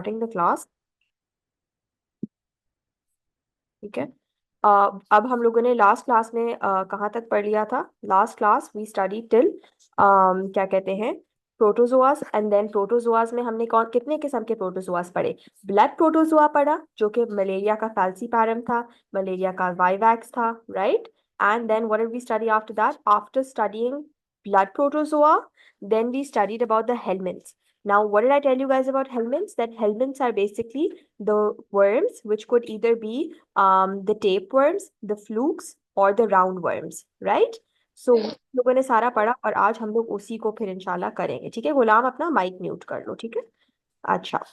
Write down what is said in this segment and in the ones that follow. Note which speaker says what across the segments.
Speaker 1: starting the class. ठीक है। अब हम लोगों ने लास्ट क्लास में कहाँ तक पढ़ लिया था? Last class we study till क्या कहते हैं, प्रोटोजोआस। एंड देन प्रोटोजोआस में हमने कौन कितने किस्म के प्रोटोजोआस पढ़े? ब्लड प्रोटोजोआ पढ़ा, जो कि मलेरिया का फैल्सीपैरम था, मलेरिया का वाइवैक्स था, right. And then what did we study after that? After studying blood protozoa, then we studied about the helminths. Now, what did I tell you guys about helminths? That helminths are basically the worms which could either be the tapeworms, the flukes, or the roundworms, right? So लोगों ने सारा पढ़ा और आज हम लोग उसी को फिर इंशाल्लाह करेंगे। ठीक है, गुलाम अपना माइक म्यूट कर लो। ठीक है, अच्छा।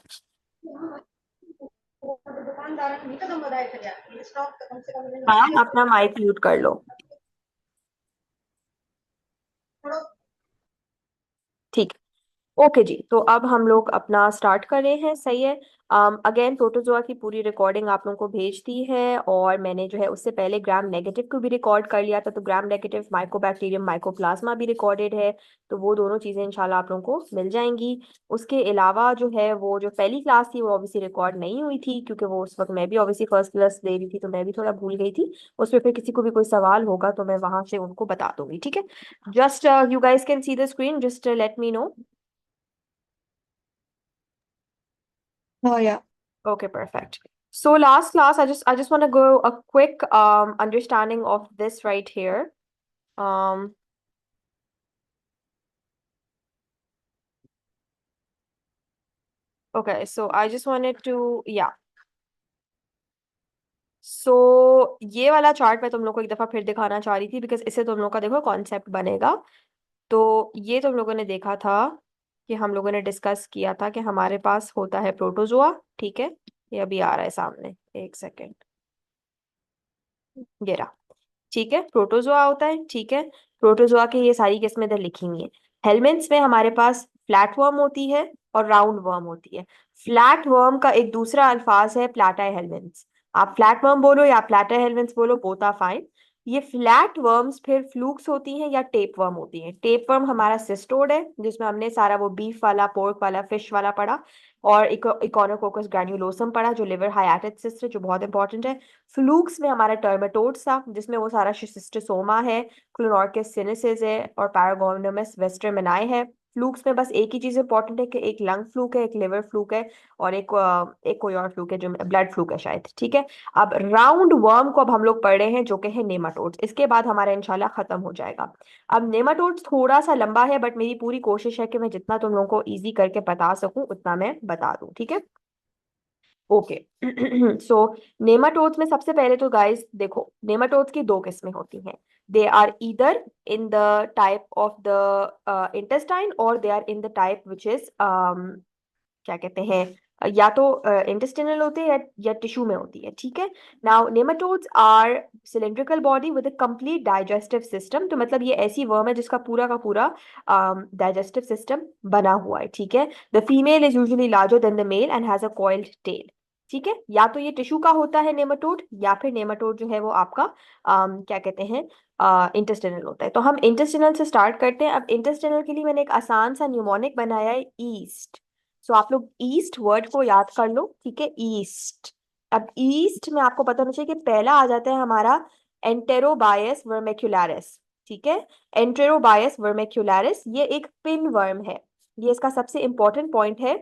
Speaker 1: हाँ, अपना माइक म्यूट कर लो। ठीक, ओके जी। तो अब हम लोग अपना स्टार्ट कर रहे हैं, सही है। अगेन प्रोटोजोआ की पूरी रिकॉर्डिंग आप लोगों को भेज दी है, और मैंने जो है उससे पहले ग्राम नेगेटिव को भी रिकॉर्ड कर लिया था। तो ग्राम नेगेटिव, माइकोबैक्टीरियम, माइकोप्लाज्मा भी रिकॉर्डेड है। तो वो दोनों चीज़ें इंशाल्लाह आप लोगों को मिल जाएंगी। उसके अलावा जो है वो जो पहली क्लास थी वो ऑब्वियसली रिकॉर्ड नहीं हुई थी, क्योंकि वो उस वक्त मैं भी ऑब्वियसली फर्स्ट क्लास दे रही थी, तो मैं भी थोड़ा भूल गई थी। उसमें फिर किसी को भी कोई सवाल होगा तो मैं वहां से उनको बता दूंगी। ठीक है, just you guys can see the screen, just let me no.
Speaker 2: Oh yeah.
Speaker 1: Okay, perfect. So last class, I just want to go a quick understanding of this right here. Um, okay, so I just wanted to, yeah. So ये वाला chart मैं तुम लोग को एक दफा फिर दिखाना चाह रही थी, बिकॉज इससे तुम लोग का देखो कॉन्सेप्ट बनेगा। तो ये तुम लोगों ने देखा था कि हम लोगों ने डिस्कस किया था कि हमारे पास होता है प्रोटोजोआ। ठीक है, ये अभी आ रहा है सामने, एक सेकेंड, ये रहा। ठीक है, प्रोटोजोआ होता है। ठीक है, प्रोटोजोआ की ये सारी किस्में इधर लिखी हुई हैं। हेलमिन्थ्स में हमारे पास फ्लैट वर्म होती है और राउंड वर्म होती है। फ्लैट वर्म का एक दूसरा अल्फाज है प्लाटा हेलमिन्थ्स। आप फ्लैट वर्म बोलो या प्लाटा हेलमिन्थ्स बोलो, बोथ आर फाइन। ये फ्लैट वर्म्स फिर फ्लूक्स होती हैं या टेप वर्म होती हैं। टेप वर्म हमारा सिस्टोड है, जिसमें हमने सारा वो बीफ वाला, पोर्क वाला, फिश वाला पढ़ा, और इकोनोकोकस ग्रैन्युलोसम पढ़ा, जो लिवर हाइएटेड सिस्ट है, जो बहुत इंपॉर्टेंट है। फ्लूक्स में हमारा टर्मेटोड्स था, जिसमें वो सारा शिस्टोसोमा है, क्लोनोर्किस सिनेसिस है, और पैरागोनोमस वेस्टरमेनाई है। फ्लूक्स में बस एक ही चीज इंपॉर्टेंट है कि एक लंग फ्लूक है, एक लिवर फ्लूक है, और एक कोई और फ्लूक है जो ब्लड फ्लूक है शायद। ठीक है, अब राउंड वर्म को अब हम लोग पढ़ रहे हैं, जो कि है नेमाटोड्स। इसके बाद हमारा इंशाल्लाह खत्म हो जाएगा। अब नेमाटोड्स थोड़ा सा लंबा है, बट मेरी पूरी कोशिश है कि मैं जितना तुम लोगों को इजी करके बता सकूं उतना मैं बता दूं। ठीक है, ओके। सो नेमाटोड्स में सबसे पहले तो गाइस देखो, नेमाटोड्स की दो किस्में होती हैं। They are either in the type of the intestine, और they are in the type which is क्या कहते हैं, या तो इंटेस्टिनल होते हैं या टिश्यू में होती है। ठीक है, now nematodes are cylindrical body with a complete digestive system. तो मतलब ये ऐसी वर्म है जिसका पूरा का पूरा डाइजेस्टिव सिस्टम बना हुआ है। ठीक है, the female is usually larger than the male and has a coiled tail. ठीक है, या तो ये टिश्यू का होता है नेमाटोड, या फिर नेमाटोड जो है वो आपका क्या कहते हैं, इंटेस्टिनल होता है। तो हम इंटेस्टिनल से स्टार्ट करते हैं। अब इंटेस्टिनल के लिए मैंने एक आसान सा न्यूमोनिक बनाया है, ईस्ट। सो आप लोग ईस्ट वर्ड को याद कर लो। ठीक है, ईस्ट। अब ईस्ट में आपको पता होना चाहिए कि पहला आ जाता है हमारा एंटेरोबायस वर्मिक्युलरिस। ठीक है, एंटेरोबायस वर्मिक्युलरिस ये एक पिन वर्म है। ये इसका सबसे इंपॉर्टेंट पॉइंट है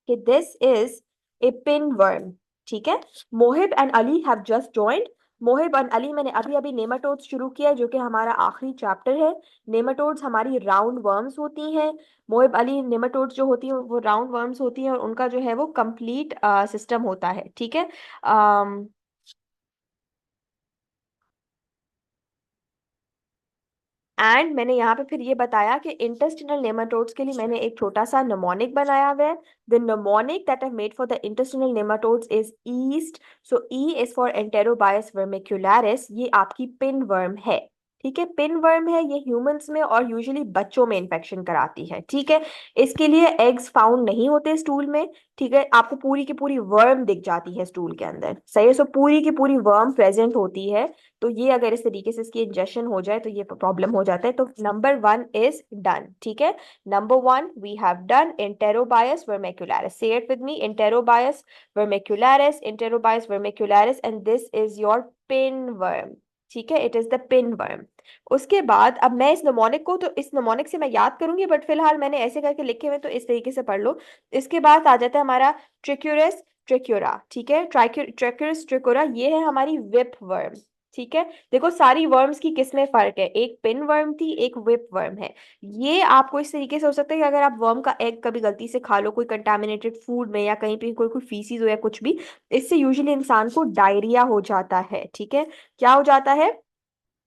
Speaker 1: कि this is a pin worm. ठीक है, Mohib and Ali have just joined. Mohib and Ali, मैंने अभी अभी नेमाटोड्स शुरू किया है, जो कि हमारा आखिरी चैप्टर है। नेमाटोड्स हमारी राउंड वर्म्स होती हैं। मोहिब अली, नेमाटोड्स जो होती हैं वो राउंड वर्म्स होती हैं, और उनका जो है वो कंप्लीट सिस्टम होता है। ठीक है, एंड मैंने यहाँ पे फिर ये बताया कि इंटेस्टिनल नेमाटोड्स के लिए मैंने एक छोटा सा निमोनिक बनाया हुआ है। The mnemonic that I made for the intestinal nematodes is east. So E is for enterobius vermicularis, ये आपकी पिन वर्म है। ठीक है। पिन वर्म है, ये ह्यूमंस में और यूजुअली बच्चों में इन्फेक्शन कराती है। ठीक है। इसके लिए एग्स फाउंड नहीं होते स्टूल में। ठीक है, आपको पूरी की पूरी वर्म दिख जाती है स्टूल के अंदर, सही है। सो पूरी की पूरी वर्म प्रेजेंट होती है। तो ये अगर इस तरीके से इसकी इंजेक्शन हो जाए तो ये प्रॉब्लम हो जाता है। तो नंबर 1 इज डन। ठीक है, number 1 we have done enterobius vermicularis. Say it with me, enterobius vermicularis, enterobius vermicularis, and this is your pinworm। ठीक है, इट इज द पिनवर्म। उसके बाद अब मैं इस नमोनिक को, तो इस नमोनिक से मैं याद करूंगी, बट फिलहाल मैंने ऐसे करके लिखे हुए, तो इस तरीके से पढ़ लो। इसके बाद आ जाता है हमारा ट्रिक्यूरस ट्रिक्यूरा। ठीक है, ट्रिक्यूरस ट्रिक्यूरा, ये है हमारी विप वर्म। ठीक है, देखो सारी वर्म्स की किसमें फर्क है, एक पिन वर्म थी, एक विप वर्म है। ये आपको इस तरीके से हो सकता है कि अगर आप वर्म का एग कभी गलती से खा लो कोई कंटामिनेटेड फूड में, या कहीं पे कोई कोई फीसिस हो या कुछ भी, इससे यूजुअली इंसान को डायरिया हो जाता है। ठीक है, क्या हो जाता है,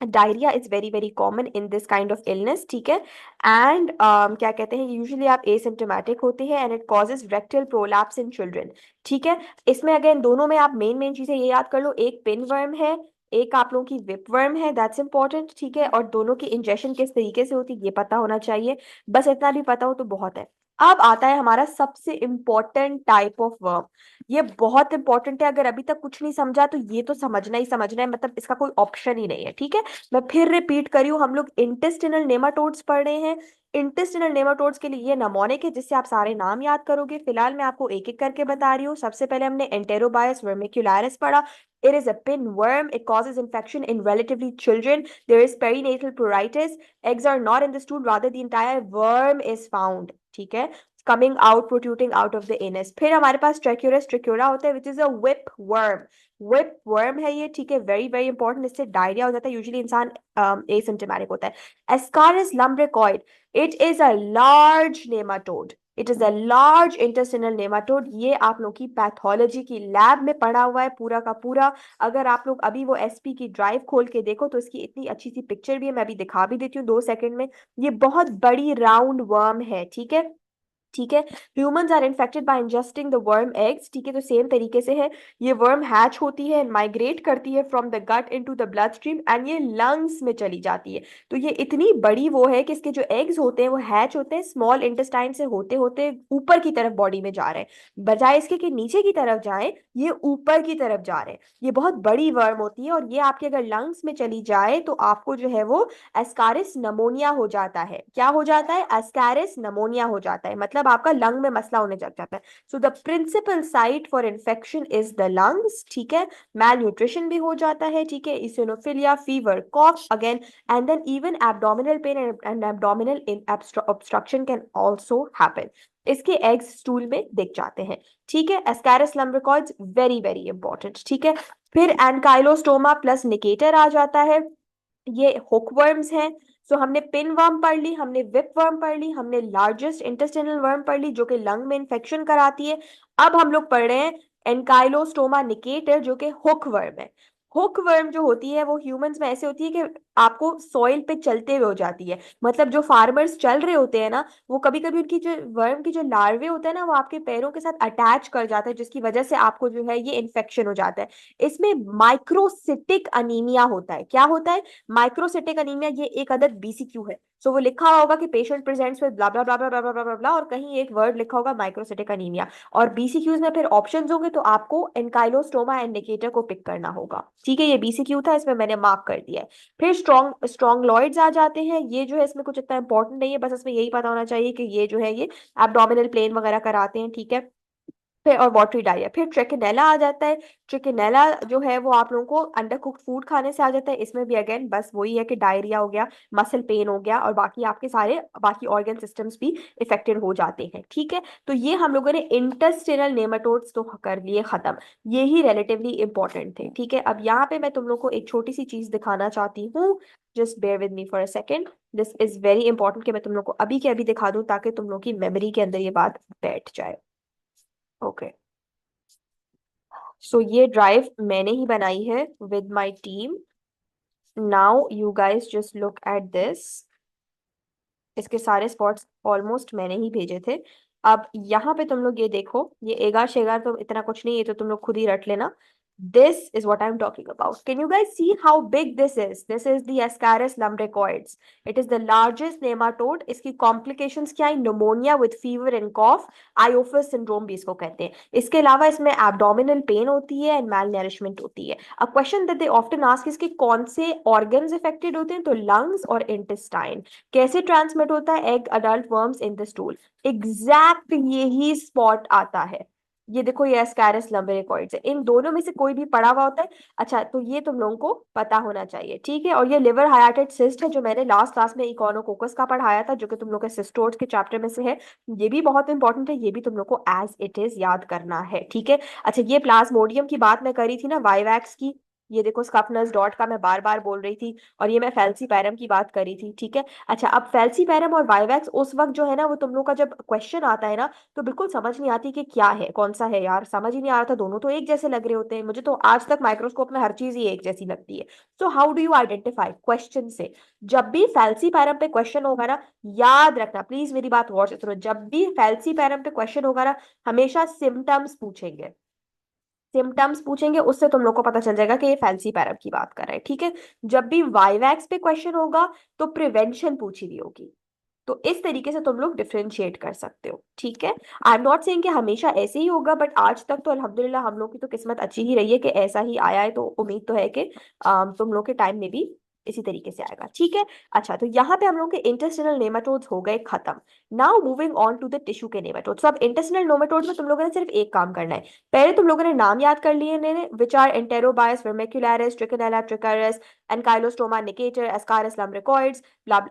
Speaker 1: diarrhoea is very very common in this kind of illness. ठीक है, एंड क्या कहते हैं, यूजुअली आप एसिम्प्टोमेटिक होते हैं and it causes rectal prolapse in children. ठीक है, इसमें अगेन दोनों में आप मेन मेन चीजें ये याद कर लो, एक पिन वर्म है, एक आप लोगों की विप वर्म है, दैट्स इंपॉर्टेंट। ठीक है, और दोनों की इंजेक्शन किस तरीके से होती है ये पता होना चाहिए। बस इतना भी पता हो तो बहुत है। अब आता है हमारा सबसे इंपॉर्टेंट टाइप ऑफ वर्म। ये बहुत इंपॉर्टेंट है, अगर अभी तक कुछ नहीं समझा तो ये तो समझना ही समझना है, मतलब इसका कोई ऑप्शन ही नहीं है। ठीक है, मैं फिर रिपीट करी हूँ, हम लोग इंटेस्टिनल नेमाटोड्स पढ़ रहे हैं। इंटेस्टिनल नेमाटोड्स के लिए ये नमोनिक है जिससे आप सारे नाम याद करोगे। फिलहाल मैं आपको एक एक करके बता रही हूँ। सबसे पहले हमने एंटेरोबायस वर्मिकुलरिस पढ़ा। It is a pinworm. It causes infection in relatively children. There is perinatal pruritus. Eggs are not in the stool, rather the entire worm is found. ठीक है, coming out, protruding out of the anus। फिर हमारे पास ट्रेक्यूरस ट्रिक्यूरा होता है, which is a whipworm। Whip worm है ये। ठीक है, वेरी वेरी इंपॉर्टेंट, इससे डायरिया हो जाता है, यूजुअली इंसान एसिम्प्टोमेटिक होता है। Ascaris lumbricoid, it is a large nematode, it is a large intestinal nematode. ये आप लोग की पैथोलॉजी की लैब में पढ़ा हुआ है पूरा का पूरा। अगर आप लोग अभी वो एसपी की ड्राइव खोल के देखो तो इसकी इतनी अच्छी सी पिक्चर भी है, मैं अभी दिखा भी देती हूँ 2 सेकंड में। ये बहुत बड़ी राउंड वर्म है। ठीक है, ठीक है, humans are infected by ingesting the worm eggs. ठीक है, तो सेम तरीके से है, ये वर्म हैच होती है एंड माइग्रेट करती है from the gut into the blood stream and ये लंग्स में चली जाती है। तो ये इतनी बड़ी वो है कि इसके जो एग्स होते हैं वो हैच होते हैं स्मॉल इंटेस्टाइन से होते होते ऊपर की तरफ बॉडी में जा रहे हैं, बजाय इसके कि नीचे की तरफ जाए, ये ऊपर की तरफ जा रहे हैं। ये बहुत बड़ी वर्म होती है, और ये आपके अगर लंग्स में चली जाए तो आपको जो है वो एस्कारिस नमोनिया हो जाता है। क्या हो जाता है, एस्कारिस नमोनिया हो जाता है, मतलब आपका लंग में मसला होने लग जाता है। So the principal site for infection is the lungs. ठीक है, मैल न्यूट्रिशन भी हो जाता है। ठीक है, eosinophilia, fever, cough again, and then even abdominal pain and abdominal obstruction can also happen. इसके एग्स स्टूल में दिख जाते हैं। ठीक है, Ascaris lumbricoides very very important. ठीक है, फिर एनकाइलोस्टोमा प्लस निकेटर आ जाता है, ये हुकवर्म्स हैं। सो हमने पिन वर्म पढ़ ली, हमने विप वर्म पढ़ ली, हमने लार्जेस्ट इंटेस्टिनल वर्म पढ़ ली जो कि लंग में इंफेक्शन कराती है। अब हम लोग पढ़ रहे हैं एनकाइलोस्टोमा निकेटर जो कि हुक वर्म है। हुक वर्म जो होती है वो ह्यूमंस में ऐसे होती है कि आपको सॉइल पे चलते हुए हो जाती है, मतलब जो फार्मर्स चल रहे होते हैं ना, वो कभी कभी उनकी जो वर्म की जो लार्वे होता है ना वो आपके पैरों के साथ अटैच कर जाता है, जिसकी वजह से आपको जो है ये इन्फेक्शन हो जाता है। इसमें माइक्रोसिटिक अनीमिया होता है। क्या होता है, माइक्रोसिटिक अनीमिया, ये एक अदद बीसीक्यू है। सो वो लिखा हुआ होगा कि पेशेंट प्रेजेंट्स विद ब्ला ब्ला ब्ला ब्ला ब्ला ब्ला ब्ला ब्ला, और कहीं एक वर्ड लिखा होगा माइक्रोसिटिक अनीमिया, और बीसीक्यूज में फिर ऑप्शंस होंगे तो आपको एनकाइलोस्टोमा इंडिकेटर को पिक करना होगा। ठीक है, ये बीसीक्यू था, इसमें मैंने मार्क कर दिया है। फिर स्ट्रॉन्गलॉइड्स आ जाते हैं। ये जो है इसमें कुछ इतना इंपॉर्टेंट नहीं है, बस इसमें यही पता होना चाहिए कि ये जो है ये एब्डोमिनल प्लेन वगैरह कराते हैं। ठीक है, फिर और वाटरी डायरिया। फिर ट्रिकिनेला आ जाता है। ट्रिकिनेला जो है वो आप लोगों को अंडर कुक्ड फूड खाने से आ जाता है। इसमें भी अगेन बस वही है कि डायरिया हो गया, मसल पेन हो गया, और बाकी आपके सारे बाकी ऑर्गन सिस्टम्स भी इफेक्टेड हो जाते हैं। ठीक है, तो ये हम लोगों ने इंटेस्टिनल नेमाटोड्स तो कर लिए खत्म, ये ही रिलेटिवली इंपॉर्टेंट थे। ठीक है, अब यहाँ पे मैं तुम लोग को एक छोटी सी चीज दिखाना चाहती हूँ, just bear with me for a second. This is very important कि मैं तुम लोग को अभी के अभी दिखा दूं ताकि तुम लोग की मेमोरी के अंदर ये बात बैठ जाए। ओके, सो ये ड्राइव मैंने ही बनाई है with my team. Now you guys just look at this, इसके सारे स्पॉट्स ऑलमोस्ट मैंने ही भेजे थे। अब यहाँ पे तुम लोग ये देखो, ये एगार शेगार तो इतना कुछ नहीं, ये तो तुम लोग खुद ही रट लेना। This is what I'm talking about. Can you guys see how big this is? This is the Ascaris lumbricoids. It is the largest nematode. इसकी complications क्या है? Pneumonia with fever and cough. Iophes syndrome भी इसको कहते हैं. इसके अलावा इसमें abdominal pain होती है and malnourishment होती है. A question that they often ask is कि कौन से organs affected होते हैं? तो lungs और intestine. कैसे transmit होता है? Egg adult worms in the stool. Exact यही spot आता है. ये देखो, ये एस्कैरिस लंबरिकॉइड्स है, इन दोनों में से कोई भी पड़ा हुआ होता है. अच्छा, तो ये तुम लोगों को पता होना चाहिए, ठीक है. और ये लिवर हाइएटेड सिस्ट है, जो मैंने लास्ट क्लास में इकोनोकोकस का पढ़ाया था, जो कि तुम लोग के सिस्टोड्स के चैप्टर में से है. ये भी बहुत इंपॉर्टेंट है, ये भी तुम लोग को एज इट इज याद करना है, ठीक है. अच्छा, ये प्लाज्मोडियम की बात मैं करी थी ना, वाइवैक्स की. ये देखो, स्कफनस डॉट का मैं बार बार बोल रही थी. और ये मैं फेल्सीपैरम की बात करी थी, ठीक है. अच्छा, अब फेल्सीपैरम और वाइवैक्स उस वक्त जो है ना, वो तुम लोग का जब क्वेश्चन आता है ना, तो बिल्कुल समझ नहीं आती कि क्या है कौन सा है यार, समझ ही नहीं आ रहा था. दोनों तो एक जैसे लग रहे होते हैं, मुझे तो आज तक माइक्रोस्कोप में हर चीज ही एक जैसी लगती है. So how do you identify question से? जब भी फैल्सीपैरम पे क्वेश्चन होगा ना, याद रखना प्लीज, मेरी बात गौर से सुनो. जब भी फैल्सीपैरम पे क्वेश्चन होगा ना, हमेशा सिम्टम्स पूछेंगे. सिम्टम्स पूछेंगे, उससे तुम लोग को पता चल जाएगा कि ये फैल्सीपैरम की बात कर रहे हैं, ठीक है. जब भी वाइवैक्स पे क्वेश्चन होगा, तो प्रिवेंशन पूछी हुई होगी. तो इस तरीके से तुम लोग डिफरेंशिएट कर सकते हो, ठीक है. आई एम नॉट सेइंग कि हमेशा ऐसे ही होगा, बट आज तक तो अल्हम्दुलिल्लाह हम लोग की तो किस्मत अच्छी ही रही है कि ऐसा ही आया है. तो उम्मीद तो है कि तुम लोग के टाइम में भी इसी तरीके से आएगा, ठीक है. अच्छा, तो यहाँ पे हम लोग के इंटेस्टिनल नेमाटोड्स हो गए खत्म. Now moving on to the tissue के नेमाटोड्स. तो अब इंटेस्टिनल नेमाटोड्स में तुम लोगों ने सिर्फ एक काम करना है. पहले तुम लोगों ने नाम याद कर लिए ने, विच आर एंटेरोबायस वर्मिकुलरिस, ट्रिकोनेला ट्रिकरिस, एनकाइलोस्टोमा निकेटर, एस्कारिस लम्ब्रिकॉइड्स,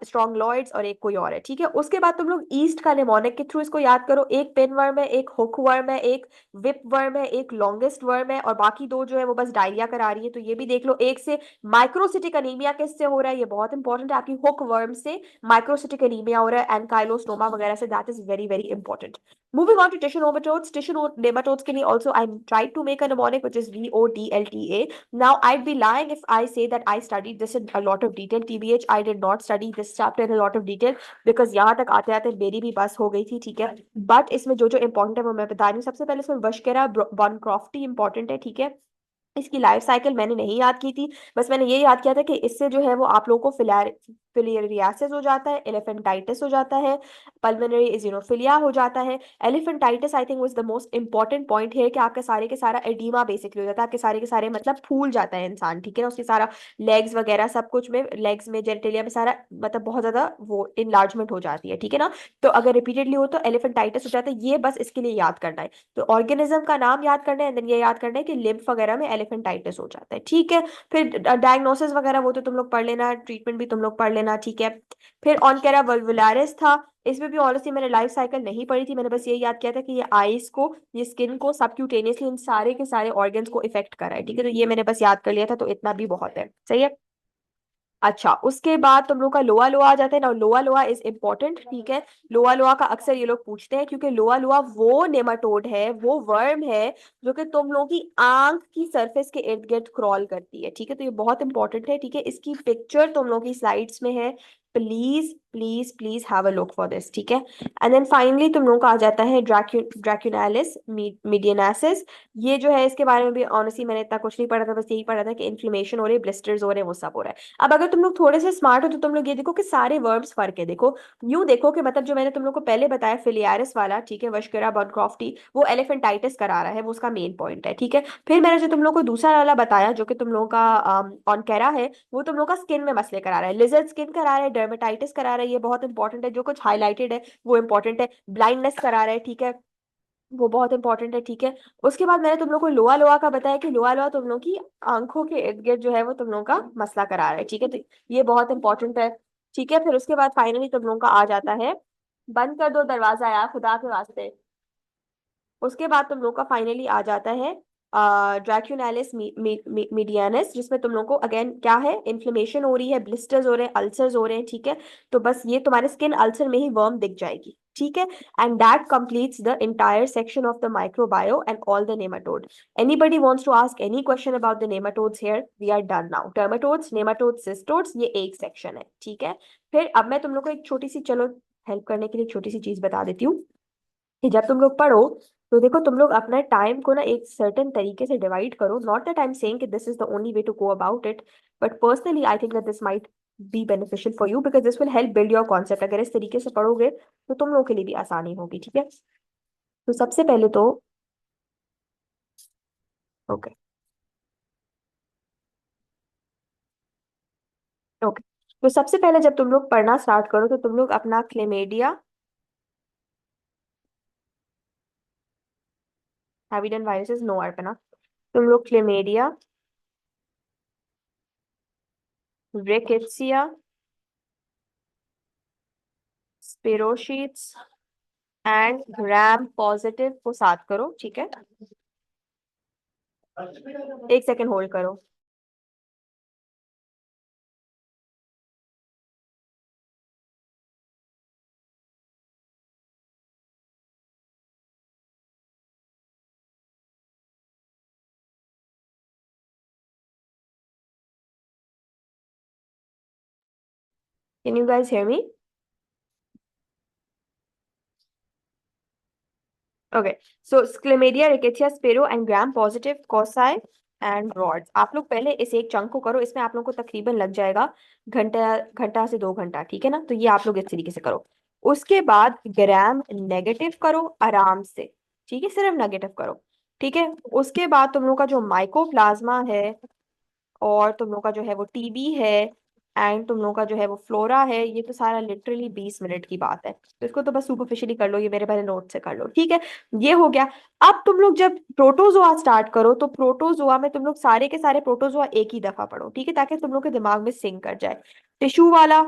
Speaker 1: स्ट्रॉन्गलॉइड्स, और एक कोई और है, ठीक है. उसके बाद तुम लोग ईस्ट का निमोनिक के थ्रू इसको याद करो. एक पिन वर्म है, एक हुक वर्म है, एक विप वर्म है, एक लॉन्गेस्ट वर्म है, और बाकी दो जो है वो बस डायरिया करा रही है. तो ये भी देख लो. एक से माइक्रोसिटिक अनीमिया किससे हो रहा है, ये बहुत इंपॉर्टेंट है. आपकी हुक वर्म से माइक्रोसिटिक अनीमिया हो रहा है, एनकाइलोस्टोमा वगैरह से. That is very very important. Moving on to tissue nematodes. Tissue nematodes के लिए also I tried to make a mnemonic which is VODLTA. Now I'd be lying if I say that I studied this in a lot of detail. TBH, I did not study this chapter in a lot of detail because यहाँ तक आते आते मेरी भी बस हो गई थी, ठीक है. बट इसमें जो जो इंपॉर्टेंट है वो मैं बता रही हूँ. सबसे पहले इसमें वशकेरा बॉनक्रॉफ्टी इंपॉर्टेंट है, ठीक है. इसकी लाइफ साइकिल मैंने नहीं याद की थी, बस मैंने ये याद किया था कि इससे जो है वो आप लोगों को फिलियरियासिस हो जाता है, एलिफेंटाइटिस हो जाता है, पल्मोनरी इजिनोफिलिया हो जाता है. एलिफेंटाइटिस I think was the most important point है, कि आपका सारे के सारा एडीमा बेसिकली हो जाता है, आपके सारे के सारे मतलब फूल जाता है इंसान, ठीक है ना. उसके सारा लेग्स वगैरह सब कुछ में, लेग्स में, जेनिटेलिया में सारा मतलब बहुत ज्यादा वो इनलार्जमेंट हो जाती है, ठीक है ना. तो अगर रिपीटेडली हो तो एलिफेंटाइटिस हो जाता है. ये बस इसके लिए याद करना है. तो ऑर्गेनिज्म का नाम याद करना है, देन ये याद करना है कि लिम्फ वगैरह में एलिफेंटाइटिस हो जाता है, ठीक है. फिर डायग्नोसिस वगैरह वो तो तुम लोग पढ़ लेना, ट्रीटमेंट भी तुम लोग पढ़ लेना, ठीक है. फिर ऑनकेरा वल्वुलारिस था. इसमें भी ऑनेस्टली मैंने लाइफ साइकिल नहीं पढ़ी थी, मैंने बस ये याद किया था कि ये आईज को, ये स्किन को सबक्यूटेनियसली इन सारे के सारे ऑर्गन्स को इफेक्ट कर रहा है, ठीक है. तो ये मैंने बस याद कर लिया था, तो इतना भी बहुत है, सही है. अच्छा, उसके बाद तुम लोग का लोआ लोआ आ जाता है ना. लोआ लोआ इज इंपॉर्टेंट, ठीक है. लोआ लोआ का अक्सर ये लोग पूछते हैं, क्योंकि लोआ लोआ वो नेमाटोड है, वो वर्म है जो कि तुम लोगों की आंख की सरफेस के इर्द गिर्द क्रॉल करती है, ठीक है. तो ये बहुत इंपॉर्टेंट है, ठीक है. इसकी पिक्चर तुम लोगों की स्लाइड्स में है. Please please please have a look for this, ठीक है. एंड देन फाइनली तुम लोगों का आ जाता है ड्रैक्यूनालिस मीडियनासिस. ये जो है इसके बारे में भी ऑनेस्टली मैंने इतना कुछ नहीं पढ़ा था, बस यही पढ़ा था कि इन्फ्लेमेशन हो रही है, ब्लिस्टर्स हो रहे हैं, वो सब हो रहा है. अब अगर तुम लोग थोड़े से स्मार्ट हो तो तुम लोग ये देखो कि सारे वर्ब्स फर्क है. देखो, यूं देखो कि मतलब जो मैंने तुम लोग को पहले बताया फिलियारिस वाला, ठीक है, वशकेरा बॉनक्रॉफ्टी, वो एलिफेंटाइटिस करा रहा है, वो उसका मेन पॉइंट है, ठीक है. फिर मैंने जो तुम लोग को दूसरा वाला बताया, जो कि तुम लोगों का ऑनकेरा है, वो तुम लोग का स्किन में मसले करा रहा है, लिजर्ड स्किन करा रहा है, डर्मेटाइटिस करा रहा है, ये बहुत इंपॉर्टेंट है. जो कुछ हाईलाइटेड है वो इंपॉर्टेंट है. ब्लाइंडनेस करा रहा है, ठीक है, वो बहुत इंपॉर्टेंट है, ठीक है. उसके बाद मैंने तुम लोग को लोआ लोआ का बताया कि लोआ लोआ तुम लोग की आंखों के इर्द गिर्द जो है वो तुम लोग का मसला करा रहा है, ठीक है. तो ये बहुत इंपॉर्टेंट है, ठीक है. फिर उसके बाद फाइनली तुम लोग का आ जाता है, बंद कर दो दरवाजा यार खुदा के वास्ते. उसके बाद तुम लोग का फाइनली आ जाता है ड्रैक्यूनालिस मीडियानिस, जिसमें तुम लोग को अगेन क्या है, इन्फ्लेमेशन हो रही है, ब्लिस्टर्स हो रहे हैं, अल्सर्स हो रहे हैं, ठीक है. तो बस ये तुम्हारे स्किन अल्सर में ही वर्म दिख जाएगी, ठीक है. And that completes the entire section of the microbio and all the nematode. Anybody wants to ask any question about the nematodes here? We are done now. Trematodes, nematodes, cestodes, ये एक section है, ठीक है. फिर अब मैं तुम लोग को एक छोटी सी, चलो हेल्प करने के लिए एक छोटी सी चीज बता देती हूँ, कि जब तुम लोग पढ़ो तो देखो तुम लोग अपना टाइम को ना एक सर्टेन तरीके से डिवाइड करो, not that I am saying कि this is the only way to go about it, but personally I think that this might be beneficial for you because this will help build your concept. अगर इस तरीके से पढ़ोगे तो तुम लोग के लिए भी आसानी होगी, ठीक है। तो सबसे पहले तो ओके ओके, तो सबसे पहले जब तुम लोग पढ़ना स्टार्ट करो तो तुम लोग अपना chlamydia, have you done viruses, no Arpana, तुम लोग chlamydia, rickettsia, spirochaetes and gram positive को साथ करो, ठीक है। एक सेकेंड होल्ड करो। Can you guys hear me? Okay, so chlamydia, rickettsia, spiro and gram positive cocci and rods, आप लोग पहले इस एक चंक को करो, इसमें आप लोग को तकरीबन लग जाएगा घंटा, घंटा से 2 घंटा, ठीक है ना। तो ये आप लोग इस तरीके से करो। उसके बाद ग्राम नेगेटिव करो आराम से, ठीक है, सिर्फ नेगेटिव करो, ठीक है। उसके बाद तुम लोग का जो माइकोप्लाज्मा है और तुम लोग का जो है वो टीबी है एंड तुम लोग का जो है वो फ्लोरा है, ये तो सारा लिटरली 20 मिनट की बात है, तो इसको तो बस सुपरफिशियली कर लो, ये मेरे पहले नोट से कर लो, ठीक है। ये हो गया। अब तुम लोग जब प्रोटोजोआ स्टार्ट करो तो प्रोटोजोआ में तुम लोग सारे के सारे प्रोटोजोआ एक ही दफा पढ़ो, ठीक है, ताकि तुम लोग के दिमाग में सिंक कर जाए। टिश्यू वाला,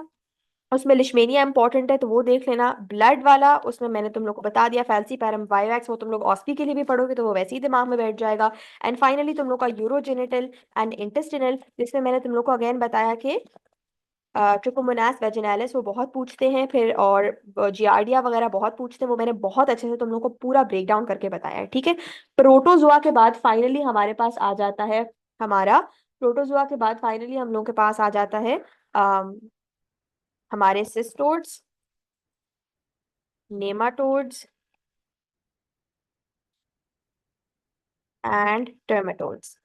Speaker 1: उसमें लिशमेनिया इंपॉर्टेंट है तो वो देख लेना। ब्लड वाला, उसमें मैंने तुम लोग को बता दिया फैंसी पैरम वाइवैक्स, वो तुम लोग ऑस्पी के लिए भी पढ़ोगे तो वो वैसे ही दिमाग में बैठ जाएगा। एंड फाइनली तुम लोग का यूरोजेनिटल एंड इंटेस्टिनल, जिसमें मैंने तुम लोग को अगेन बताया कि ट्रिकोमोनास वेजिनालिस वो बहुत पूछते हैं, फिर और जियार्डिया वगैरह बहुत पूछते हैं, वो मैंने बहुत अच्छे से तुम लोग को पूरा ब्रेक डाउन करके बताया है, ठीक है। प्रोटोजोआ के बाद फाइनली हमारे पास आ जाता है हमारा, प्रोटोजोआ के बाद फाइनली हम लोग के पास आ जाता है अम, हमारे सिस्टोड्स, नेमाटोड्स एंड टर्मेटोड्स।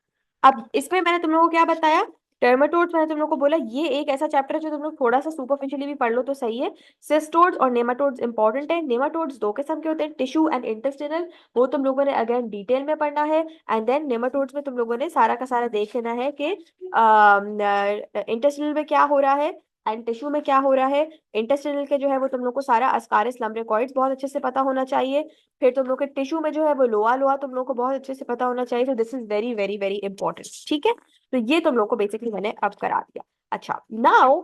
Speaker 1: अब इसमें मैंने तुम लोगों को क्या बताया, टर्मेटोड्स मैंने तुम लोग को बोला ये एक ऐसा चैप्टर है जो तुम लोग थोड़ा सा सुपरफिशियली भी पढ़ लो तो सही है। सिस्टोड्स और नेमाटोड्स इंपॉर्टेंट है। नेमाटोड्स दो किस्म के होते हैं, टिश्यू एंड इंटेस्टिनल, वो तुम लोगों ने अगेन डिटेल में पढ़ना है। एंड देन नेमाटोड्स में तुम लोगों ने सारा का सारा देख लेना है कि इंटेस्टिनल में क्या हो रहा है एंड टिश्यू में क्या हो रहा है। इंटेस्टिनल के जो है वो तुम लोग को सारा अस्कारिस लम्ब्रिकॉइड्स बहुत अच्छे से पता होना चाहिए। फिर तुम लोग के टिश्यू में जो है वो लोआ लोआ तुम लोग को बहुत अच्छे से पता होना चाहिए। तो this is very very very important, ठीक है। तो ये तुम लोग को बेसिकली मैंने अब करा दिया। अच्छा, now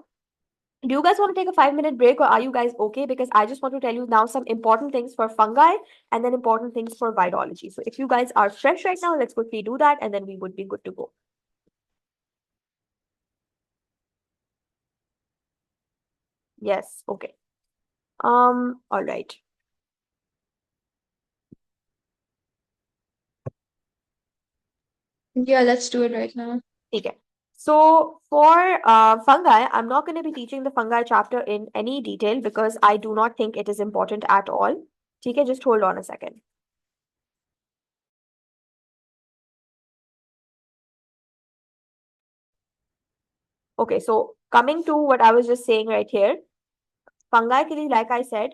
Speaker 1: do you guys want to take a 5 minute break or are you guys okay? Because I just want to tell you now some important things for fungi and then important things for virology. So if you guys are fresh right now, let's quickly do that and then we would be good to go. Yes, okay. All right.
Speaker 2: Yeah, let's do it right now.
Speaker 1: Okay. So for fungi, I'm not going to be teaching the fungi chapter in any detail because I do not think it is important at all. Okay, just hold on a second. Okay, so coming to what I was just saying right here, fungi के लिए, like I said,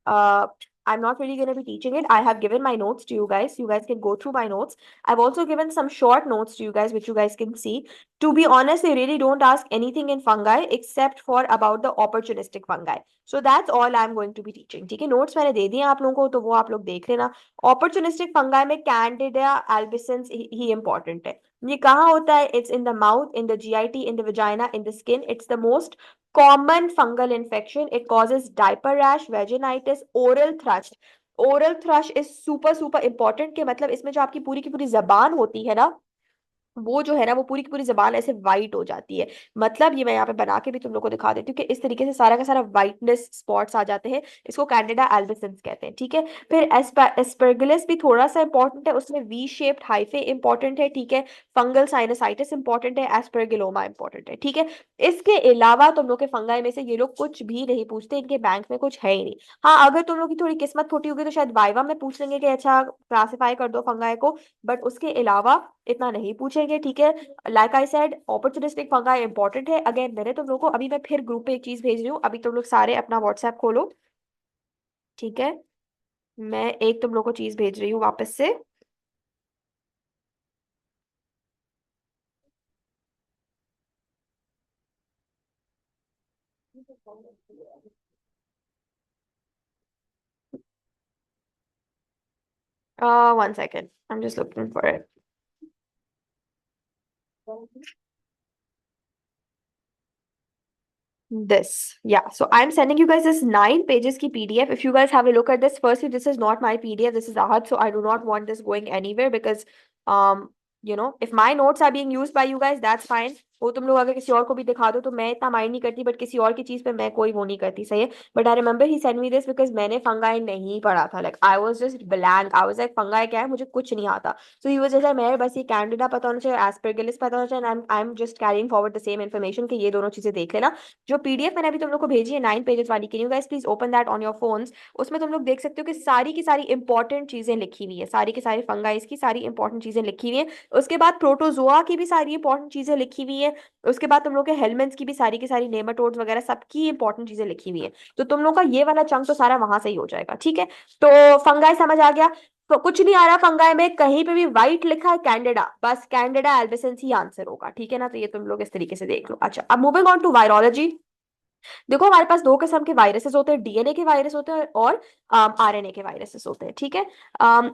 Speaker 1: uh, I'm not really going to be teaching it. I have given my notes to you guys. You guys can go through my notes. I've also given some short notes to you guys, which you guys can see. To be honest, they really don't ask anything in fungi except for about the opportunistic fungi. So that's all I'm going to be teaching. ठीक है, notes मैंने दे दिए आप लोगों को तो वो आप लोग देख लेना। Opportunistic fungi में Candida albicans ही important है। ये कहाँ होता है? It's in the mouth, in the GIT, in the vagina, in the skin. It's the most common fungal infection. It causes diaper rash, vaginitis, oral thrush. Oral thrush is super super important के मतलब इसमें जो आपकी पूरी की पूरी जबान होती है ना, वो जो है ना वो पूरी की पूरी जबान ऐसे वाइट हो जाती है। मतलब ये मैं यहाँ पे बना के भी तुम लोग को दिखा देती हूँ कि इस तरीके से सारा का सारा वाइटनेस स्पॉट्स आ जाते हैं। इसको कैंडिडा एल्बिसेंस कहते हैं, ठीक है। फिर एस्परगिलस भी थोड़ा सा इंपॉर्टेंट है, उसमें वी शेप्ड हाइफे इंपॉर्टेंट है, ठीक है। फंगल साइनसाइटिस इंपॉर्टेंट है, एस्परगिलोमा इंपॉर्टेंट है, ठीक है। इसके अलावा तुम लोग के फंगाई में से ये लोग कुछ भी नहीं पूछते, इनके बैंक में कुछ है ही नहीं। हाँ, अगर तुम लोग की थोड़ी किस्मत खोटी होगी तो शायद वाइवा में पूछ लेंगे कि अच्छा क्लासिफाई कर दो फंगाई को, बट उसके अलावा इतना नहीं पूछेंगे, ठीक है। Like I said opportunistic fungi important है। अगेन मैंने तुम लोग को अभी मैं फिर ग्रुप पे एक चीज भेज रही हूँ, अभी तुम लोग सारे अपना व्हाट्सएप खोलो, ठीक है। मैं एक तुम लोग को चीज भेज रही हूँ वापस से। 1 second, I'm just looking for it. This, yeah. So I'm sending you guys this 9 pages ki PDF. If you guys have a look at this, firstly, this is not my PDF. This is Ahad. So I do not want this going anywhere because, if my notes are being used by you guys, that's fine. वो तुम लोग अगर किसी और को भी दिखा दो तो मैं इतना माइंड नहीं करती, बट किसी और की चीज पे मैं कोई वो नहीं करती, सही है। But I remember he send me this because मैंने फंगाई नहीं पढ़ा था। Like I was just blank, I was like fungi क्या है, मुझे कुछ नहीं आता। सो ही वाज जस्ट लाइक मैं बस ये कैंडिडा पता होना चाहिए, एस्परगिलिस पता होना चाहिए, I am just carrying forward the same information कि ये दोनों चीजें देख लेना। जो पीडीएफ मैंने अभी तुम लोग को भेजी है 9 पेजेस वाली, can you guys please open that on your phones. उसमें तुम लोग देख सकते हो कि सारी की सारी इंपॉर्टेंट चीजें लिखी हुई है, सारी की सारी फंगाइस की सारी इंपॉर्टेंट चीजें लिखी हुई है। उसके बाद प्रोटोजोआ की भी सारी इंपॉर्टेंट चीजें लिखी हुई है। उसके बाद तुम लोग के हेलमेंट्स की सारी नेमाटोड्स वगैरह सबकी इंपॉर्टेंट चीजें लिखी हुई है। तो तुम लोग का ये वाला चंक तो सारा वहां से ही हो जाएगा, ठीक है। तो फंगाई समझ आ गया। तो कुछ नहीं आ रहा फंगाई में, कहीं पे भी व्हाइट लिखा है कैंडिडा, बस कैंडिडा एल्बिसेंस ही आंसर होगा, ठीक है ना। तो ये तुम लोग इस तरीके से देख लो। अच्छा, अब मूविंग ऑन टू वायरोलॉजी। देखो हमारे पास दो किस्म के वायरसेस होते हैं, डीएनए के वायरस होते हैं और आरएनए के वायरसेस होते हैं, ठीक है।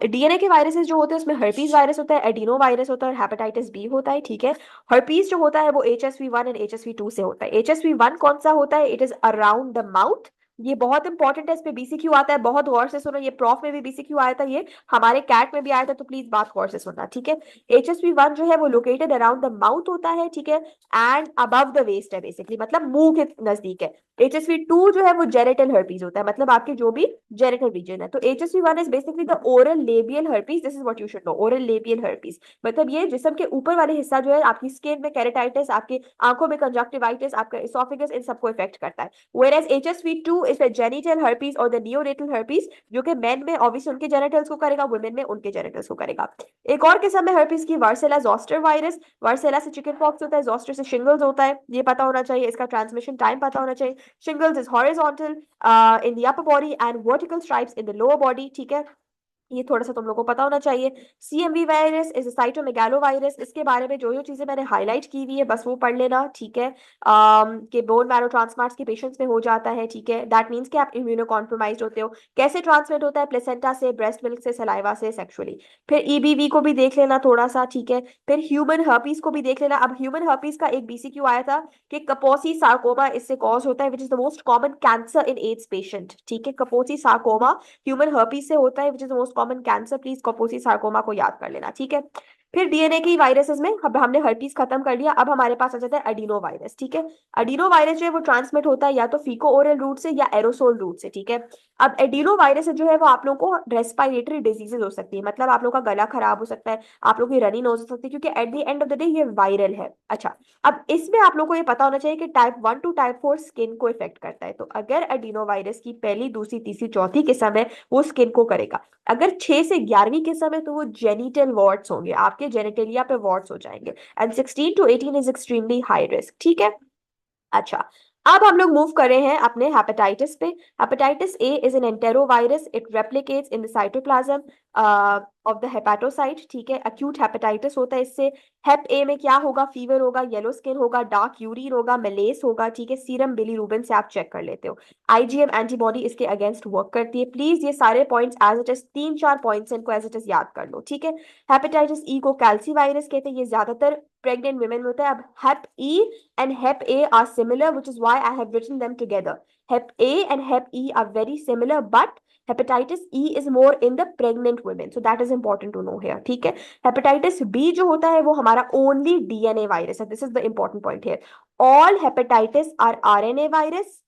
Speaker 1: डीएनए के वायरसेस जो होते हैं उसमें हर्पीज वायरस होता है, एडिनो वायरस होता है और हेपेटाइटिस बी होता है, ठीक है। हर्पीज जो होता है वो HSV1 एंड HSV2 से होता है। HSV1 कौन सा होता है, it is around the mouth. ये बहुत इंपॉर्टेंट है, इस पे बीसीक्यू आता है, बहुत गौर से सुनो, ये प्रॉफ में भी बीसीक्यू आया था, ये हमारे कैट में भी आया था, तो प्लीज बात गौर से सुनना, ठीक है। HSV1 जो है वो लोकेटेड अराउंड द माउथ होता है, ठीक है, एंड अबव द वेस्ट है बेसिकली, मतलब मुंह के नजदीक है। HSV2 जो है वो जेनिटल हर्पीज होता है, मतलब आपके जो भी जेनिटल रीजन है। तो HSV1 is basically the oral labial herpes, this is what you should know, oral labial herpes. मतलब ये जिस्म के ऊपर वाले हिस्सा जो है, आपकी स्किन में केराटाइटिस, आपकी आंखों में कंजक्टिवाइटिस, आपका इसोफेगस, इन सबको इफेक्ट करता है। Whereas HSV2 is the genital herpes और द नियोनेटल हर्पीज, जो कि मेन में ऑब्वियसली उनके जेनिटल्स को करेगा, वुमेन में उनके जेनिटल्स को करेगा। एक और किस्म है हर्पीज की, वार्सेला जोस्टर वायरस। वार्सेला से चिकन पॉक्स होता है, जोस्टर से शिंगल्स होता है, ये पता होना चाहिए, इसका ट्रांसमिशन टाइम पता होना चाहिए। Shingles is horizontal in the upper body and vertical stripes in the lower body, ठीक है। ये थोड़ा सा तुम लोग को पता होना चाहिए। CMV virus is cytomegalo virus, इसके बारे में जो जो चीजें मैंने हाईलाइट की हुई है बस वो पढ़ लेना, ठीक है। कि बोन मैरो ट्रांसप्लांट्स के पेशेंट्स में हो जाता है, ठीक है, दैट मीन्स कि आप इम्यूनो कॉम्प्रोमाइज होते हो। कैसे ट्रांसमिट होता है, प्लेसेंटा से, ब्रेस्ट मिल्क से, सलाइवा से, सेक्सुअली। फिर EBV को भी देख लेना थोड़ा सा, ठीक है। फिर ह्यूमन हर्पीज को भी देख लेना। अब ह्यूमन हर्पीज का एक BCQ आया था कि कपोसी सार्कोमा इससे कॉज होता है, which is the most common cancer in AIDS patient, ठीक है। कपोसी सार्कोमा ह्यूमन हर्पीज से होता है, which is the most common cancer, please Kaposi sarcoma को याद कर लेना, ठीक है। फिर डीएनए की वायरसेस में अब हमने हर्पीज खत्म कर लिया, अब हमारे पास आ जाता है अडीनो वायरस, ठीक है। अडीनो वायरस जो है वो ट्रांसमिट होता है या तो फीको ओरल रूट से या एरोसोल रूट से, ठीक है। अब एडिनो वायरस जो है वो आप लोगों को रेस्पिरेटरी डिजीजेस हो सकती है, मतलब आप लोगों का गला खराब हो सकता है, आप लोगों की रनी नोज हो सकती है, क्योंकि at the end of the day ये वायरल है। अच्छा, अब इसमें आप लोगों को ये पता होना चाहिए कि टाइप 1 टू टाइप 4 स्किन को इफेक्ट करता है। तो अगर एडिनो वायरस की पहली, दूसरी, तीसरी, चौथी किस्म है वो स्किन को करेगा। अगर 6 से 11वीं किस्म है तो वो जेनिटल वॉर्ड्स होंगे, आपके जेनिटलिया पे वॉर्ड्स हो जाएंगे। And 16 to 18 is extremely high risk, ठीक है। अच्छा, अब हम लोग मूव कर रहे हैं अपने हेपेटाइटिस पे। Hepatitis A is an enterovirus, it replicates in the cytoplasm of the hepatocyte, ठीक है। अक्यूट हेपेटाइटिस होता है इससे। हेप ए में क्या होगा, फीवर होगा, येलो स्किन होगा, डार्क यूरिन होगा, मलेस होगा, ठीक है। सीरम बिलीरुबिन से आप चेक कर लेते हो। IgM एंटीबॉडी इसके अगेंस्ट वर्क करती है। प्लीज ये सारे points as it is, 3-4 points इनको एज इट इज याद कर लो, ठीक है। हेपेटाइटिस ई को कैल्सी वायरस कहते हैं, ये ज्यादातर प्रेग्नेंट वुमेन में होता है। अब हेप ई and Hep A are similar, which is why I have written them together. Hep A and Hep E are very similar, but hepatitis E is more in the pregnant women, so that is important to know here, ठीक है। Hepatitis B जो होता है वो हमारा only DNA virus है, this is the important point here. All hepatitis are RNA virus.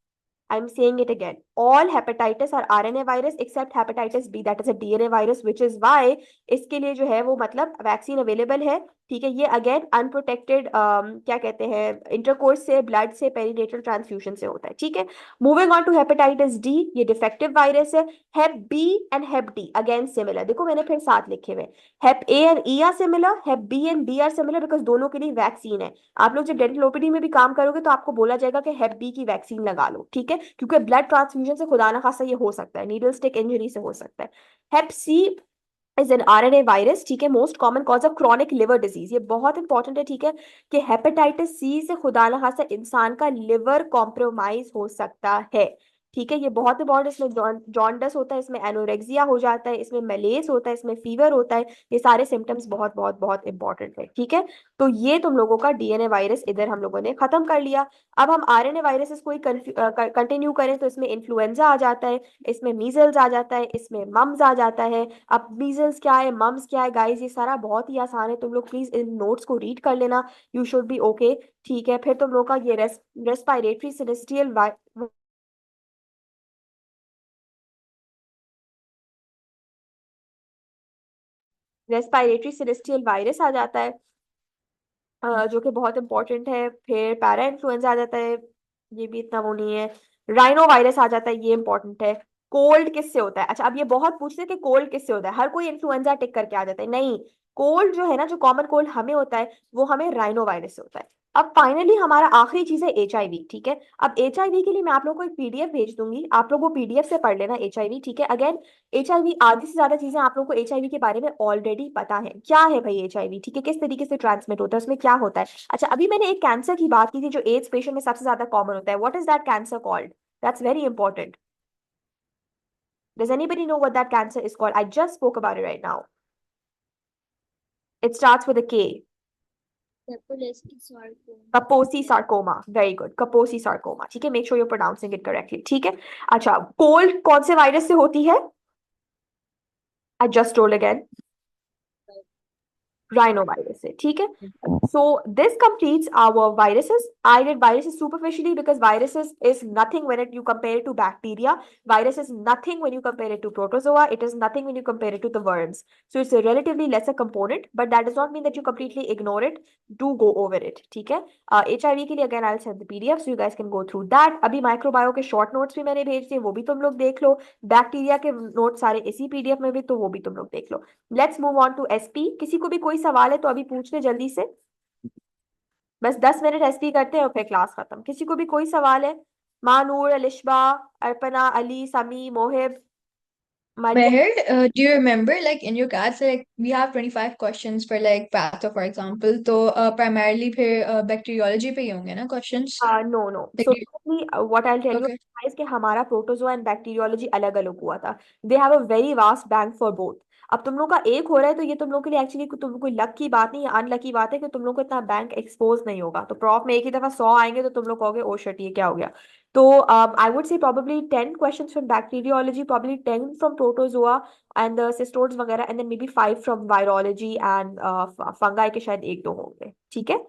Speaker 1: I'm saying it again. All hepatitis are RNA virus except hepatitis B, that is a DNA virus, which is why इसके लिए जो है वो मतलब vaccine available है, ठीक है। ये अगेन अनप्रोटेक्टेड क्या कहते हैं, इंटरकोर्स से, ब्लड से, पेरिनेटल ट्रांसफ्यूजन से होता है, ठीक है। Moving on to hepatitis D, ये डिफेक्टिव वायरस है। Hep B and hep D again similar, देखो मैंने फिर साथ लिखे हुए। Hep A and E are similar, hep B and D are similar because दोनों के लिए वैक्सीन है। आप लोग जब डेंटल ओपीडी में भी काम करोगे तो आपको बोला जाएगा कि हेप बी की वैक्सीन लगा लो, ठीक है, क्योंकि ब्लड ट्रांसफ्यूजन से खुदा ना खास्ता ये हो सकता है, नीडल स्टिक इंजरी से हो सकता है। हेप सी इज एन आरएनए वायरस, ठीक है, most common cause of chronic liver disease, ये बहुत इंपॉर्टेंट है, ठीक है, कि हेपेटाइटिस सी से खुदा ना खास्ता इंसान का लिवर कॉम्प्रोमाइज हो सकता है, ठीक है, ये बहुत इंपॉर्टेंट। इसमें जॉन्डस होता है, इसमें एनोरेक्सिया हो जाता है, इसमें मलेस होता है, इसमें फीवर होता है, ये सारे सिम्टम्स बहुत बहुत बहुत इंपॉर्टेंट है, ठीक है। तो ये तुम लोगों का डीएनए वायरस इधर हम लोगों ने खत्म कर लिया। अब हम आरएनए वायरसेस को ही कंटिन्यू करें तो इसमें इन्फ्लुएंजा आ जाता है, इसमें मीजल्स आ जाता है, इसमें मम्स आ जाता है। अब मीजल्स क्या है, मम्स क्या है, गाइस ये सारा बहुत ही आसान है, तुम लोग प्लीज इन नोट्स को रीड कर लेना, यू शुड बी ओके, ठीक है। फिर तुम लोग का ये रेस्पिरेटरी सिनेस्ट्रियल वायरस आ जाता है, जो कि बहुत इंपॉर्टेंट है। फिर पैरा इन्फ्लुएंजा आ जाता है, ये भी इतना वो नहीं है। राइनो वायरस आ जाता है, ये इंपॉर्टेंट है। कोल्ड किससे होता है, अच्छा अब ये बहुत पूछते हैं कि कोल्ड किससे होता है, हर कोई इन्फ्लुएंजा टिक करके आ जाता है, नहीं। कोल्ड जो है ना, जो कॉमन कोल्ड हमें होता है वो हमें राइनो वायरस से होता है। अब फाइनली हमारा आखिरी चीज है एचआईवी, ठीक है। अब एचआईवी के लिए मैं आप लोगों को एक पीडीएफ भेज दूंगी, आप लोग वो पीडीएफ से पढ़ लेना एचआईवी, ठीक है। अगेन एचआईवी, आधी से ज्यादा चीजें आप लोगों को एचआईवी के बारे में ऑलरेडी पता है, क्या है भाई एचआईवी, ठीक है, किस तरीके से ट्रांसमिट होता है, उसमें क्या होता है। अच्छा अभी मैंने एक कैंसर की बात की थी जो एड्स पेशेंट में सबसे ज्यादा कॉमन होता है, what is that cancer called, that's very important. Does anybody know what that cancer is called? I just spoke about it right now. It starts with a K.
Speaker 2: Kaposi sarcoma.
Speaker 1: Kaposi sarcoma. Very good. Kaposi sarcoma. ठीक है, make sure you're pronouncing it correctly. ठीक है। अच्छा cold कौन से virus से होती है? I just told again. Rhinovirus से, ठीक है। So this completes our viruses. I did viruses superficially because viruses is nothing when you compare it to bacteria. Virus is nothing when you compare it to protozoa. It is nothing when you compare it to the worms. So it's a relatively lesser component, but that does not mean that you completely ignore it. Do go over it, ठीक है। HIV के लिए again I'll send the PDF so you guys can go through that. अभी microbio के short notes भी मैंने भेज दिए, वो भी तुम लोग देख लो। बैक्टीरिया के नोट सारे इसी पीडीएफ में भी, तो वो भी तुम लोग देख लो। Let's move on to SP. किसी को भी कोई सवाल है तो अभी पूछ ले जल्दी से, बस 10 मिनट एसपी करते हैं और फिर क्लास खत्म। किसी को भी कोई सवाल है? मानूर, अलिशबा, अर्पना, अली, समी, Mohib, Maryam.
Speaker 2: Meher, do you remember, like in your class, like we have 25 questions for like patho, for example. तो primarily फिर bacteriology पे ही होंगे ना questions?
Speaker 1: No no,
Speaker 2: Like,
Speaker 1: so what I tell you
Speaker 2: okay.
Speaker 1: इज कि हमारा प्रोटोजोआ एंड बैक्टीरियोलॉजी अलग अलग हुआ था। They have a very vast bank for both. अब तुम लोग का एक हो रहा है तो ये तुम लोग के लिए एक्चुअली तुम कोई लक की बात नहीं है, अनलकी बात है कि तुम लोग को इतना बैंक एक्सपोज नहीं होगा। तो प्रॉफ में एक ही दफा 100 आएंगे तो तुम लोग कहोगे ओ शिट ये क्या हो गया। तो आई वुड से probably 10 questions from bacteriology, probably 10 from protozoa and the cystodes वगैरह, and then maybe 5 from virology and fungi के शायद एक दो होंगे, ठीक है।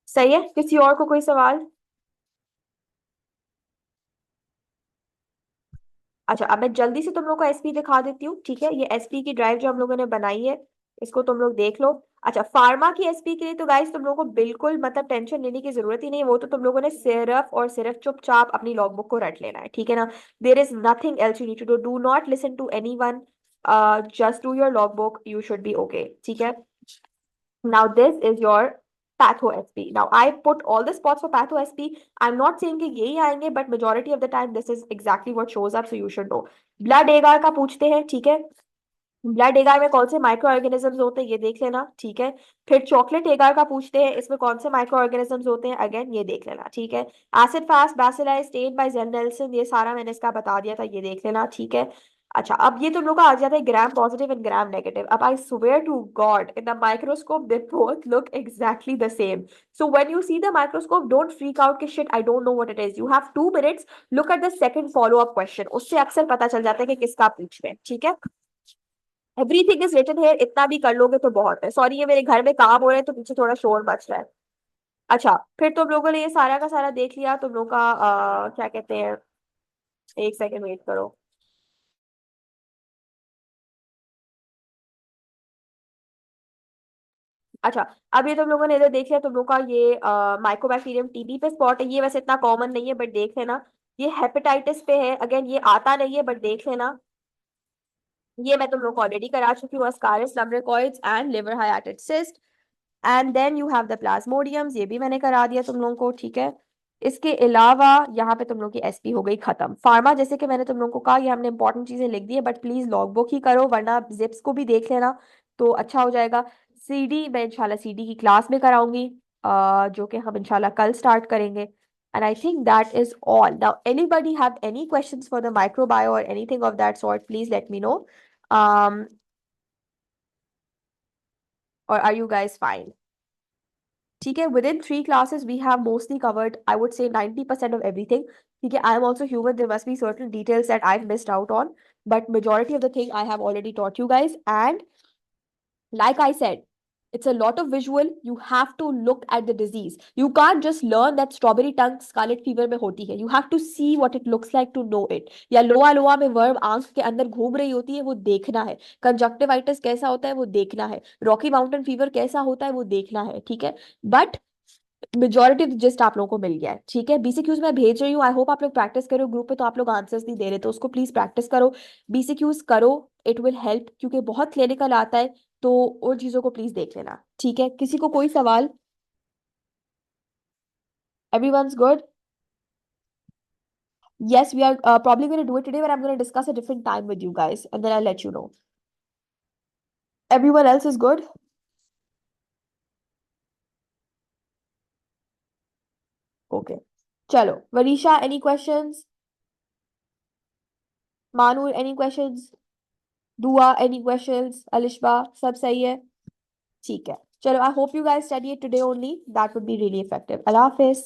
Speaker 1: सही है, किसी और को कोई सवाल? अच्छा अब मैं जल्दी से तुम लोग को एसपी दिखा देती हूँ, ठीक है। ये एसपी की ड्राइव जो हम लोगों ने बनाई है, इसको तुम लोग देख लो। अच्छा फार्मा की एसपी के लिए तो गाइस तुम लोगों को बिल्कुल मतलब टेंशन लेने की जरूरत ही नहीं है, वो तो तुम लोगों ने सिर्फ और सिर्फ चुपचाप अपनी लॉगबुक को रट लेना है, ठीक है ना। There is nothing else you need to do, do not listen to anyone, just do your logbook, you should be okay, ठीक है। Now this is your patho SP. Now I put all the spots for patho SP. I'm not saying कि यही आएंगे, but majority of the time this is exactly what shows up, so you should know. Blood agar का पूछते हैं, ठीक है। Blood एगार में कौन से माइक्रो ऑर्गेनिजम्स होते हैं ये देख लेना, ठीक है। फिर चॉकलेट एगार का पूछते हैं, इसमें कौन से माइक्रो ऑर्गेनिजम्स होते हैं, अगेन ये देख लेना, ठीक है। Acid fast bacilli stain by Ziehl Neelsen, ये सारा मैंने इसका बता दिया था, ये देख लेना, ठीक है। अच्छा, अब ये तुम लोग का आ जाता है gram positive and gram negative. अब I swear to God in the microscope they both look exactly the same. So when you see the microscope don't freak out कि shit I don't know what it is. You have 2 minutes. Look at the second follow up question, उससे अक्सर पता चल जाता है कि किसका पूछ रहे हैं. ठीक है, एवरीथिंग इज रिटन हियर. इतना भी कर लोगे तो बहुत है. सॉरी, ये मेरे घर में काम हो रहे हैं तो पीछे थोड़ा शोर मच रहा है. अच्छा, फिर तुम लोगों ने ये सारा का सारा देख लिया. तुम लोग का क्या कहते हैं, एक सेकंड वेट करो. अच्छा, अब ये तुम लोगों ने इधर देख लिया. तुम लोग का ये माइकोबैक्टीरियम टीबी पे स्पॉट है. ये वैसे इतना कॉमन नहीं है बट देख लेना. ये हेपेटाइटिस पे है. अगेन ये आता नहीं है बट देख लेना. ये मैं तुम लोग को ऑलरेडी करा चुकी हूँ. Ascaris lumbricoides and liver hydatid cyst. And then you have the plasmodiums, ये भी मैंने करा दिया तुम लोगों को. ठीक है, इसके अलावा यहाँ पे तुम लोग की एसपी हो गई खत्म. फार्मा जैसे कि मैंने तुम लोगों को कहा, ये हमने इंपॉर्टेंट चीजें लिख दी है बट प्लीज लॉग बुक ही करो वरना जिप्स को भी देख लेना तो अच्छा हो जाएगा. सीडी मैं इंशाल्लाह सीडी की क्लास में कराऊंगी, जो कि हम इंशाल्लाह कल स्टार्ट करेंगे. And I think that is all. Now anybody have any questions for the microbio और anything of that sort, please let me know. um or are you guys fine? ठीक है, within 3 classes we have mostly covered I would say 90% of everything. ठीक है, I am also human, there must be certain details that I missed out on but majority of the thing I have already taught you guys. And like I said, it's a lot of visual. You have to look at the disease. You can't just learn that strawberry tongue scarlet fever में होती है. You have to see what it looks like to know it. या लोआ लोआ में worm आंख के अंदर घूम रही होती है, वो देखना है. कंजक्टिवाइटिस कैसा होता है वो देखना है. रॉकी माउंटेन फीवर कैसा होता है वो देखना है. ठीक है, बट मेजोरिटी ऑफ जिस्ट आप लोगों को मिल गया है. ठीक है, बीसीक्यूज मैं भेज रही हूँ. आई होप आप लोग प्रैक्टिस करो ग्रुप पे. तो आप लोग आंसर्स नहीं दे रहे तो उसको प्लीज प्रैक्टिस करो. बीसीक्यूज करो, इट विल हेल्प क्योंकि बहुत क्लिनिकल आता है. तो उन चीजों को प्लीज देख लेना. ठीक है, किसी को कोई सवाल? Everyone's good? Yes, we are probably going to do it today, but I'm going to discuss a different time with you guys, and then I'll let you know. Everyone else is good? Okay. Chalo. Varisha, any questions? Manu, any questions? Dua, any questions? Alishba, सब सही है? ठीक है, चलो. I hope you guys study it today only. That would be really effective. Allah Hafiz.